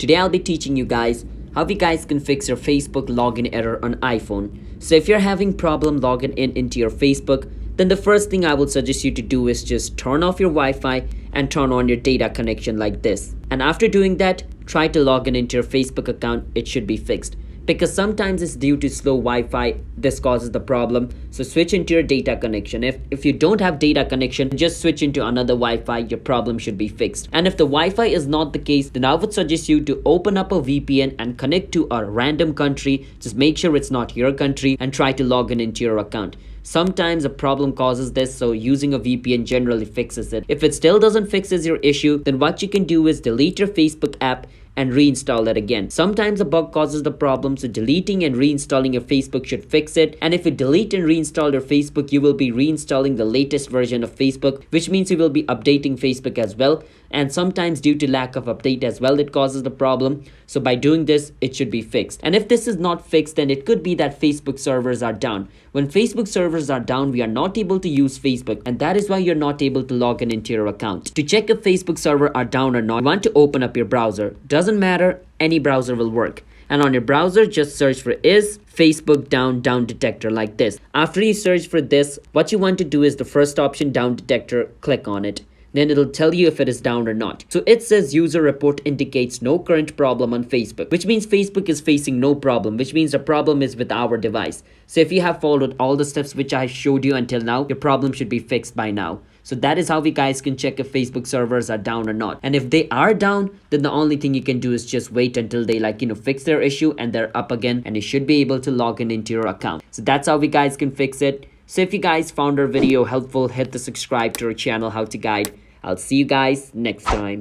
Today I'll be teaching you guys how you guys can fix your Facebook login error on iPhone. So if you're having problem logging into your Facebook, then the first thing I would suggest you to do is just turn off your Wi-Fi and turn on your data connection like this. And after doing that, try to log in into your Facebook account. It should be fixed. Because sometimes it's due to slow Wi-Fi, this causes the problem. So switch into your data connection. If you don't have data connection, just switch into another Wi-Fi, your problem should be fixed. And if the Wi-Fi is not the case, then I would suggest you to open up a VPN and connect to a random country. Just make sure it's not your country and try to log in into your account. Sometimes a problem causes this, so using a VPN generally fixes it. If it still doesn't fixes your issue, then what you can do is delete your Facebook app and reinstall it again. Sometimes a bug causes the problem, so deleting and reinstalling your Facebook should fix it. And if you delete and reinstall your Facebook, you will be reinstalling the latest version of Facebook, which means you will be updating Facebook as well. And sometimes due to lack of update as well, it causes the problem. So by doing this, it should be fixed. And if this is not fixed, then it could be that Facebook servers are down. When Facebook servers are down, we are not able to use Facebook, and that is why you're not able to log in into your account. To check if Facebook server are down or not, you want to open up your browser. Doesn't matter, any browser will work. And on your browser, just search for is Facebook down detector like this. After you search for this, what you want to do is the first option, down detector, click on it. Then it'll tell you if it is down or not. So it says user report indicates no current problem on Facebook, which means Facebook is facing no problem, which means the problem is with our device. So if you have followed all the steps which I showed you until now, your problem should be fixed by now. So that is how we guys can check if Facebook servers are down or not. And if they are down, then the only thing you can do is just wait until they fix their issue and they're up again, and you should be able to log in into your account. So that's how we guys can fix it. So if you guys found our video helpful, hit the subscribe to our channel, How to Guide. I'll see you guys next time.